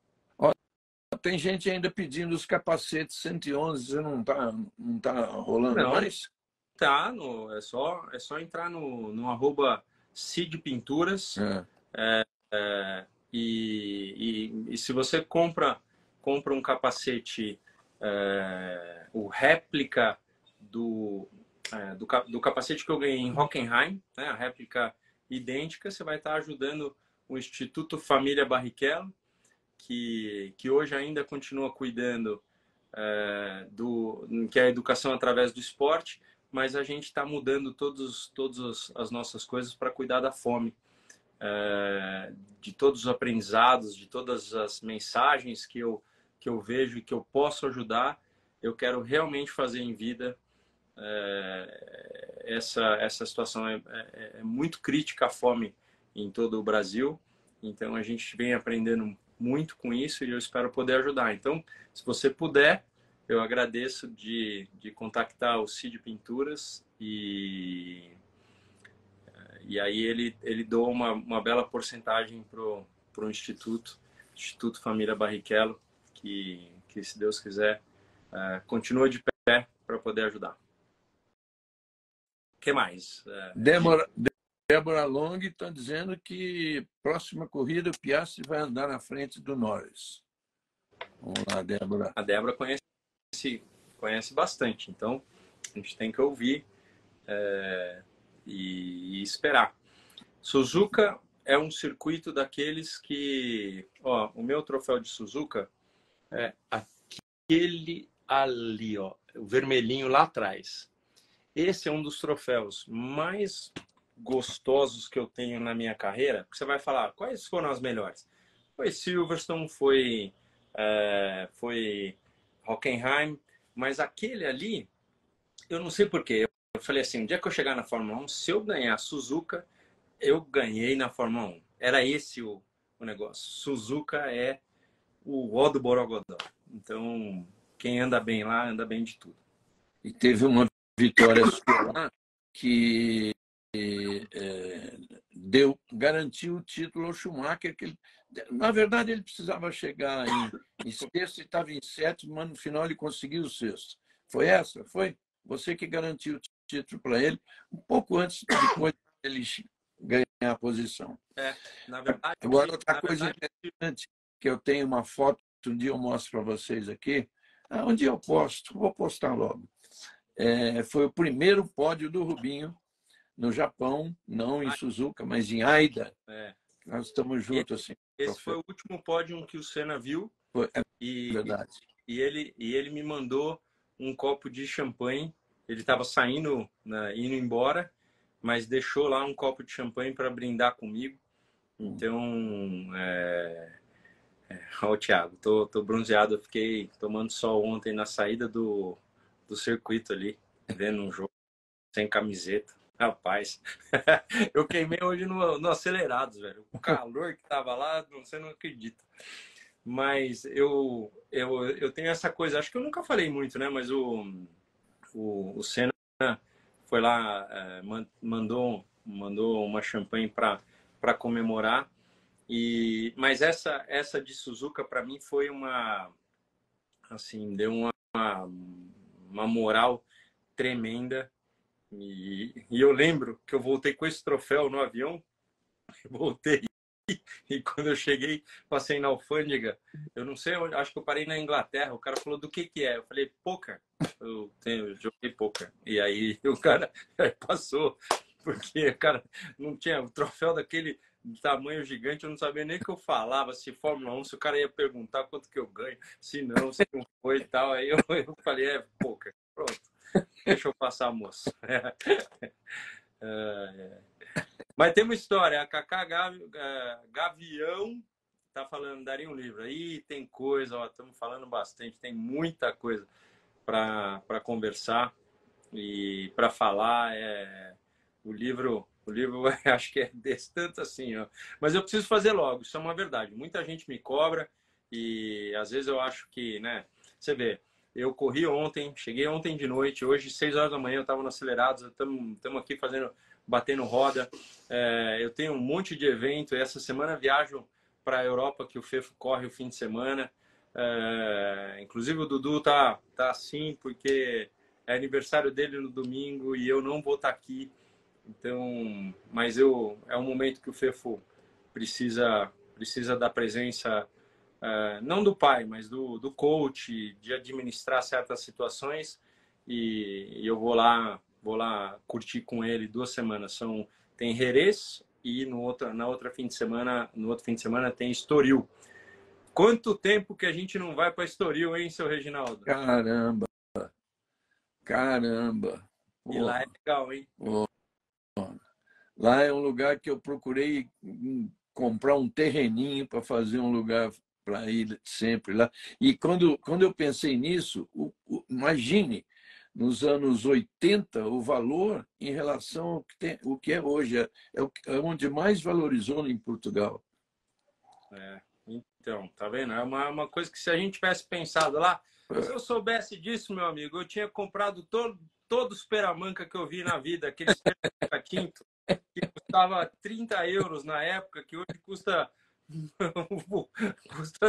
Tem gente ainda pedindo os capacetes 111, você não tá rolando Não, mais? tá, é só entrar no arroba Cid Pinturas. E se você compra um capacete, o réplica do capacete que eu ganhei em Hockenheim, né, a réplica idêntica, você vai estar ajudando o Instituto Família Barrichello, que hoje ainda continua cuidando que é a educação através do esporte, mas a gente está mudando todas as nossas coisas para cuidar da fome. De todos os aprendizados, de todas as mensagens que eu vejo e que eu posso ajudar, eu quero realmente fazer em vida. Essa situação é muito crítica, a fome em todo o Brasil, então a gente vem aprendendo muito com isso e eu espero poder ajudar. Então, se você puder, eu agradeço de contactar o Cid Pinturas e aí ele doa uma bela porcentagem para o Instituto Família Barrichello, que se Deus quiser, continua de pé para poder ajudar. O que mais? Débora Long está dizendo que próxima corrida o Piastri vai andar na frente do Norris. Vamos lá, Débora. A Débora conhece bastante, então a gente tem que ouvir e esperar. Suzuka é um circuito daqueles que... o meu troféu de Suzuka é aquele ali, o vermelhinho lá atrás. Esse é um dos troféus mais gostosos que eu tenho na minha carreira. Porque você vai falar, quais foram as melhores? Foi Silverstone, foi Hockenheim, mas aquele ali, eu não sei porquê. Eu falei assim, um dia que eu chegar na Fórmula 1, se eu ganhar a Suzuka, eu ganhei na Fórmula 1. Era esse o negócio. Suzuka é o ó do Borogodó. Então, quem anda bem lá, anda bem de tudo. E teve uma vitória lá que garantiu o título ao Schumacher, que na verdade ele precisava chegar em sexto e estava em sétimo, mas no final ele conseguiu o sexto. Foi essa? Foi? Você que garantiu o título para ele, um pouco antes, depois ele ganhar a posição. Na verdade, agora, outra coisa interessante, que eu tenho uma foto, um dia eu mostro para vocês aqui, um dia eu posto, vou postar logo. Foi o primeiro pódio do Rubinho no Japão, não em Suzuka, mas em Aida. Nós estamos juntos assim. Esse foi o último pódio que o Senna viu. Verdade. E ele me mandou um copo de champanhe. Ele estava saindo, indo embora, mas deixou lá um copo de champanhe para brindar comigo. Então, Thiago, tô bronzeado. Eu fiquei tomando sol ontem na saída do circuito ali, vendo um jogo sem camiseta. Rapaz, eu queimei hoje no Acelerados, velho. O calor que tava lá, você não acredita. Mas eu tenho essa coisa, acho que eu nunca falei muito, né? Mas o Senna foi lá, mandou uma champanhe para comemorar. Mas essa de Suzuka para mim foi deu uma moral tremenda. E eu lembro que eu voltei com esse troféu no avião, voltei e quando eu cheguei, passei na alfândega, eu não sei onde, acho que eu parei na Inglaterra, o cara falou do que é, eu falei poker, eu joguei poker, e aí o cara passou, porque o cara não tinha o troféu daquele tamanho gigante, eu não sabia nem o que eu falava, se Fórmula 1, se o cara ia perguntar quanto que eu ganho, se não foi e tal, aí eu falei, poker, pronto. Deixa eu passar, moço. Mas tem uma história. A Cacá Gavião tá falando, daria um livro. Aí tem coisa, estamos falando bastante, tem muita coisa. para conversar e para falar. O livro acho que é desse tanto assim, ó. Mas eu preciso fazer logo, isso é uma verdade. Muita gente me cobra e às vezes eu acho que, né? Você vê, eu corri ontem, cheguei ontem de noite, hoje 6 horas da manhã eu estava no Acelerados, estamos aqui batendo roda. Eu tenho um monte de evento, e essa semana viajo para a Europa, que o Fefo corre o fim de semana. Inclusive o Dudu tá assim, porque é aniversário dele no domingo e eu não vou estar aqui. Então, mas é um momento que o Fefo precisa da presença, não do pai, mas do coach, de administrar certas situações. E eu vou lá curtir com ele 2 semanas. Tem Jerez e no outro fim de semana tem Estoril. Quanto tempo que a gente não vai para Estoril, hein, seu Reginaldo? Caramba. E lá é legal, hein? Lá é um lugar que eu procurei comprar um terreninho para fazer um lugar para ir sempre lá. E quando eu pensei nisso, imagine, nos anos 80, o valor em relação ao que é hoje. É onde mais valorizou em Portugal. Então, tá vendo? É uma coisa que se a gente tivesse pensado lá, se eu soubesse disso, meu amigo, eu tinha comprado todos os peramanca que eu vi na vida, aqueles peramanca tinto, que custava 30 euros na época, que hoje custa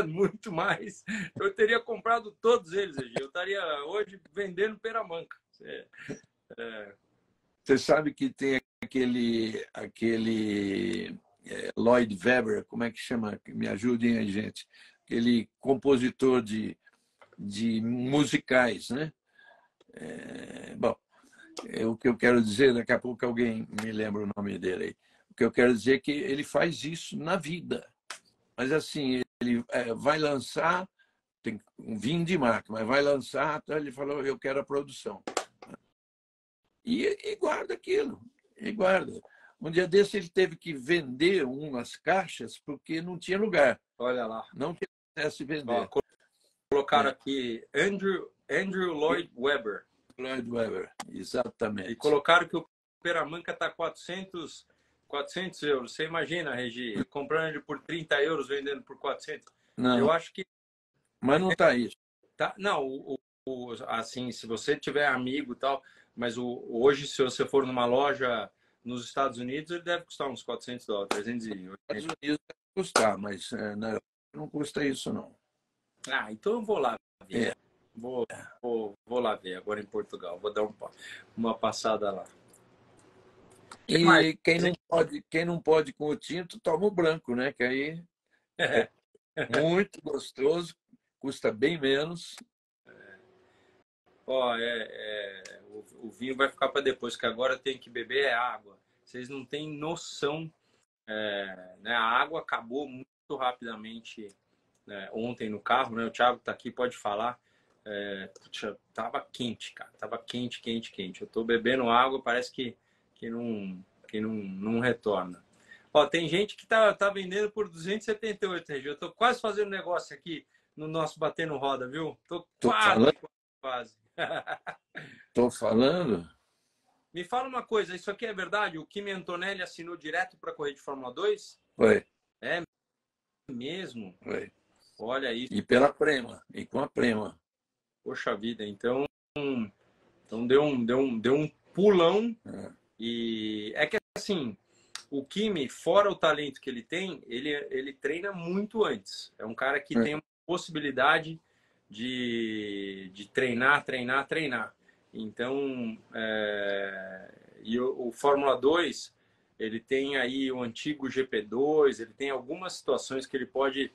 muito mais. Eu teria comprado todos eles, eu estaria hoje vendendo peramanca. Você sabe que tem aquele Lloyd Webber, como é que chama? Me ajudem aí, gente. Aquele compositor de musicais, né? Bom, o que eu quero dizer, daqui a pouco alguém me lembra o nome dele aí. O que eu quero dizer é que ele faz isso na vida. Mas assim, ele vai lançar, tem um vinho de marca, mas vai lançar, então ele falou, eu quero a produção. E guarda aquilo, e guarda. Um dia desse ele teve que vender umas caixas porque não tinha lugar. Olha lá. Não quisesse vender. Colocaram aqui Andrew Lloyd Webber. Lloyd Webber, exatamente. E colocaram que o peramanca está 400 euros. Você imagina, Regi, comprando ele por 30 euros, vendendo por 400? Não. Eu acho que... Mas não está isso. Tá, não, assim, se você tiver amigo e tal, mas hoje, se você for numa loja nos Estados Unidos, ele deve custar uns $400, 380. Nos Estados Unidos deve custar, mas na Europa não custa isso, não. Então eu vou lá ver. Vou lá ver agora em Portugal. Vou dar uma passada lá. E quem não pode com o tinto, toma o branco, né? Que aí é muito gostoso, custa bem menos. O vinho vai ficar para depois, que agora tem que beber água. Vocês não têm noção. Né? A água acabou muito rapidamente ontem no carro, né? O Thiago está aqui, pode falar. Tava quente, cara. Tava quente. Eu tô bebendo água, parece que não retorna. Tem gente que tá vendendo por 278, Regi. Eu tô quase fazendo negócio aqui no nosso Batendo Roda, viu? Tô quase. Tô falando? Me fala uma coisa, isso aqui é verdade? O Kimi Antonelli assinou direto para correr de Fórmula 2? Foi. É mesmo? Foi. Olha isso. E pela Prema, e com a Prema. Poxa vida, então deu um pulão. E é que assim, o Kimi, fora o talento que ele tem, ele treina muito antes. É um cara que tem uma possibilidade de treinar. Então, e o Fórmula 2, ele tem aí o antigo GP2, ele tem algumas situações que ele pode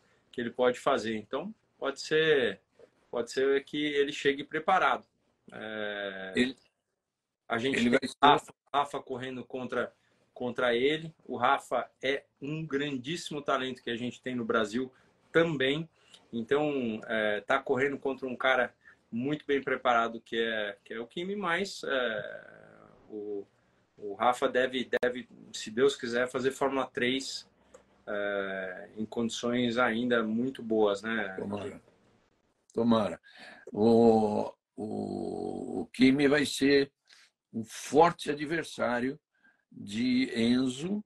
fazer. Então, pode ser que ele chegue preparado. A gente tem o Rafa correndo contra ele. O Rafa é um grandíssimo talento que a gente tem no Brasil também. Então, tá correndo contra um cara muito bem preparado, que é o Kimi, mas o Rafa deve, se Deus quiser, fazer Fórmula 3 em condições ainda muito boas, né? Tomara. o Kimi vai ser um forte adversário de Enzo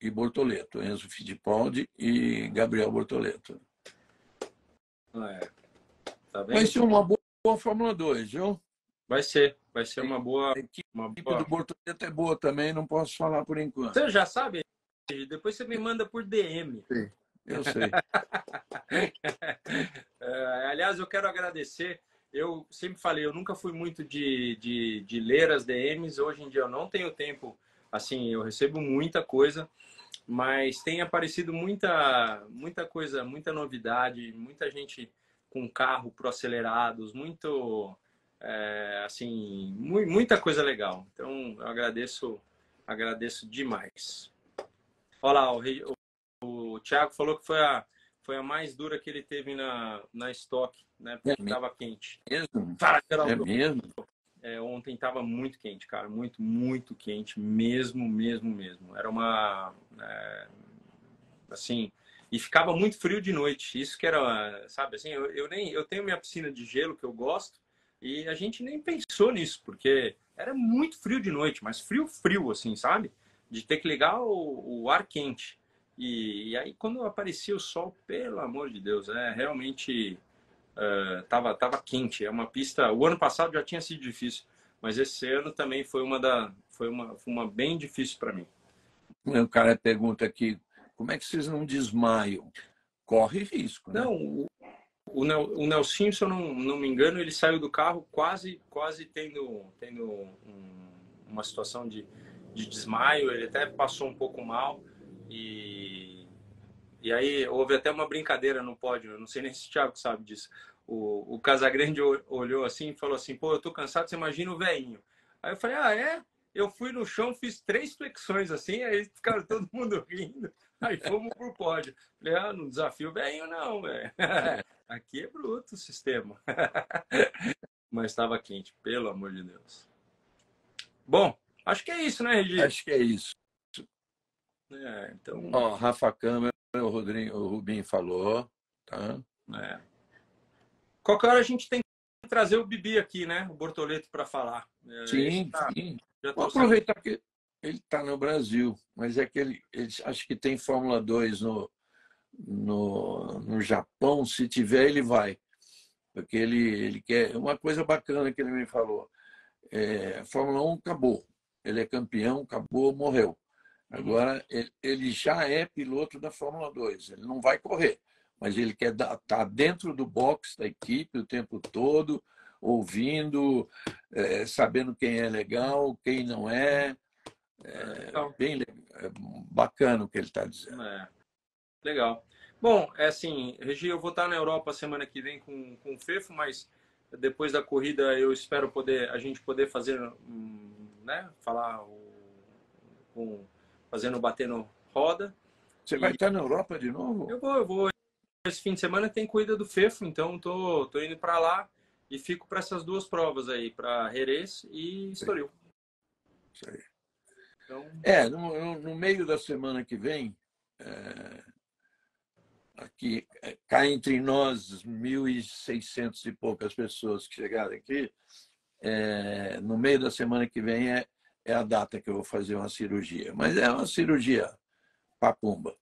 e Bortoleto, Enzo Fittipaldi e Gabriel Bortoleto. Tá Vai vendo? ser uma boa Fórmula 2, viu? Vai ser uma boa. A equipe Uma do boa. Bortoleto é boa também, não posso falar por enquanto. Você já sabe, depois você me manda por DM. Eu sei. Aliás, eu quero agradecer. Eu sempre falei, eu nunca fui muito de ler as DMs. Hoje em dia eu não tenho tempo. Assim, eu recebo muita coisa, mas tem aparecido muita coisa, muita novidade, muita gente com carro pro acelerados, assim, muita coisa legal. Então, eu agradeço demais. Olha lá, o Thiago falou que foi a mais dura que ele teve na estoque, né? É Porque estava quente. mesmo? Fala, É Geraldo. mesmo? Ontem estava muito quente, cara. Muito quente. Mesmo. Era uma... assim... E ficava muito frio de noite. Isso que era... Sabe, assim, eu tenho minha piscina de gelo que eu gosto e a gente nem pensou nisso, porque era muito frio de noite, mas frio, assim, sabe? De ter que ligar o ar quente. E aí, quando aparecia o sol, pelo amor de Deus, realmente tava quente. É uma pista. O ano passado já tinha sido difícil, mas esse ano também foi uma bem difícil para mim. O cara pergunta aqui, como é que vocês não desmaiam? Corre risco, né? Não, o Nelsinho, se eu não me engano, ele saiu do carro quase tendo uma situação de desmaio. Ele até passou um pouco mal e aí houve até uma brincadeira no pódio. Eu não sei nem se o Thiago sabe disso. O Casagrande olhou assim e falou assim: pô, eu tô cansado, você imagina o velhinho. Aí eu falei: ah, é? Eu fui no chão, fiz 3 flexões assim, aí ficaram todo mundo rindo. Aí fomos pro pódio. Falei: ah, não desafio o velhinho, não, velho. Aqui é bruto o sistema. Mas estava quente, pelo amor de Deus. Bom, acho que é isso, né, Regi? Acho que é isso. Então. Ó, Rafa Câmara, o Rubinho falou, tá? É. Qualquer hora a gente tem que trazer o Bibi aqui, né? O Bortoleto para falar. Sim, sim. Já Vou trouxe. aproveitar que ele está no Brasil, mas é que ele acho que tem Fórmula 2 no Japão. Se tiver, ele vai. Porque ele quer. Uma coisa bacana que ele me falou: Fórmula 1 acabou. Ele é campeão, acabou, morreu. Agora, ele já é piloto da Fórmula 2. Ele não vai correr, mas ele quer estar dentro do box da equipe o tempo todo, ouvindo, sabendo quem é legal, quem não é. Bem bacana o que ele está dizendo. Legal. Bom, assim, Regi, eu vou estar na Europa semana que vem com o Fefo, mas depois da corrida eu espero a gente poder fazer, né? Falar fazendo batendo roda. Você vai estar na Europa de novo? Eu vou. Esse fim de semana tem corrida do Fefo, então tô indo para lá e fico para essas duas provas aí, para Jerez e Estoril. Isso aí. Então... No meio da semana que vem, aqui, cá entre nós, 1.600 e poucas pessoas que chegaram aqui, no meio da semana que vem é a data que eu vou fazer uma cirurgia. Mas é uma cirurgia papumba.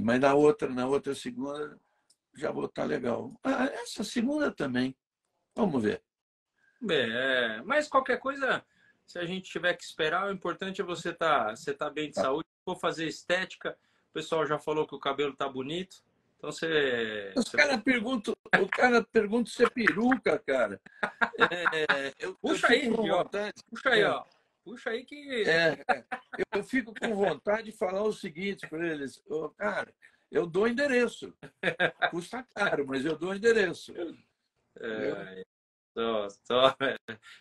Mas na outra segunda já vou estar legal. Essa segunda também. Vamos ver. Mas qualquer coisa, se a gente tiver que esperar, o importante é você tá bem de saúde. Vou fazer estética. O pessoal já falou que o cabelo tá bonito. Então O cara pergunta se é peruca, cara. Puxa aí, Regi, ó. Vontade. Puxa aí, ó. Puxa aí que. Eu fico com vontade de falar o seguinte para eles: cara, eu dou endereço. Custa caro, mas eu dou endereço.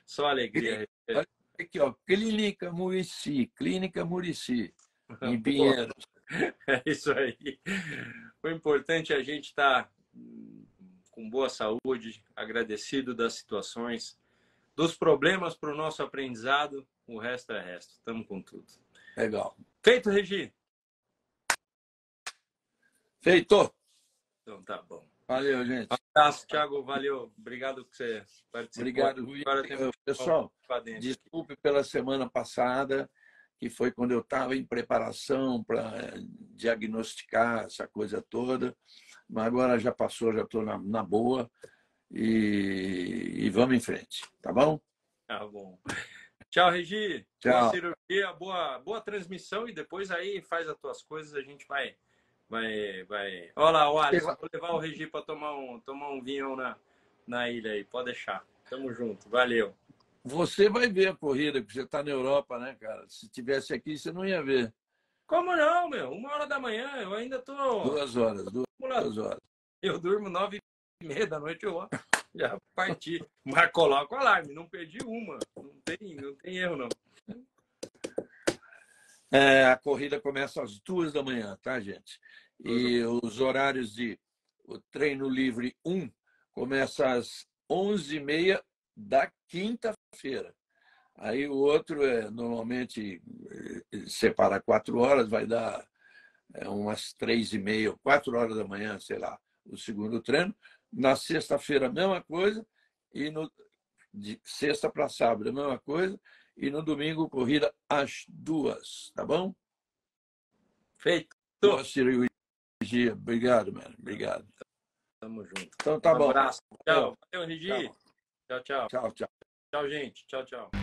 Só alegria. Olha aqui, ó, Clínica Murici, em Pinheiros. É isso aí. O importante é a gente estar com boa saúde, agradecido das situações, dos problemas para o nosso aprendizado. O resto é resto. Estamos com tudo. Legal. Feito, Regi? Feito. Então tá bom. Valeu, gente. Abraço, Thiago. Valeu. Obrigado por você participou. Obrigado, Agora tem pessoal. dentro Desculpe pela semana passada, que foi quando eu estava em preparação para diagnosticar essa coisa toda, mas agora já passou, já estou na boa e vamos em frente, tá bom? Tá bom. Tchau, Regi. Tchau. Boa cirurgia, boa transmissão e depois aí faz as tuas coisas, a gente vai. Olha lá, o Alisson, vou levar o Regi para tomar um vinho na ilha aí, pode deixar. Tamo junto, valeu. Você vai ver a corrida, porque você está na Europa, né, cara? Se tivesse aqui, você não ia ver. Como não, meu? 1h da manhã, eu ainda tô. 2 horas, 2 horas. Eu durmo 9h30 da noite, eu já parti. Mas coloca o alarme, não perdi uma. Não tem erro, não. A corrida começa às 2 da manhã, tá, gente? E os horários o treino livre 1 começa às 11h30 da quinta-feira. Aí o outro normalmente separa 4 horas, vai dar umas 3h30, 4 horas da manhã, sei lá, o segundo treino. Na sexta-feira, a mesma coisa, e de sexta para sábado, a mesma coisa, e no domingo, corrida às 2, tá bom? Feito. Boa cirurgia. Obrigado, mano. Obrigado. Tamo junto. Então tá bom. Abraço. Tchau. Valeu, Regi. Tchau, tchau. Tchau, tchau. Tchau, gente. Tchau, tchau.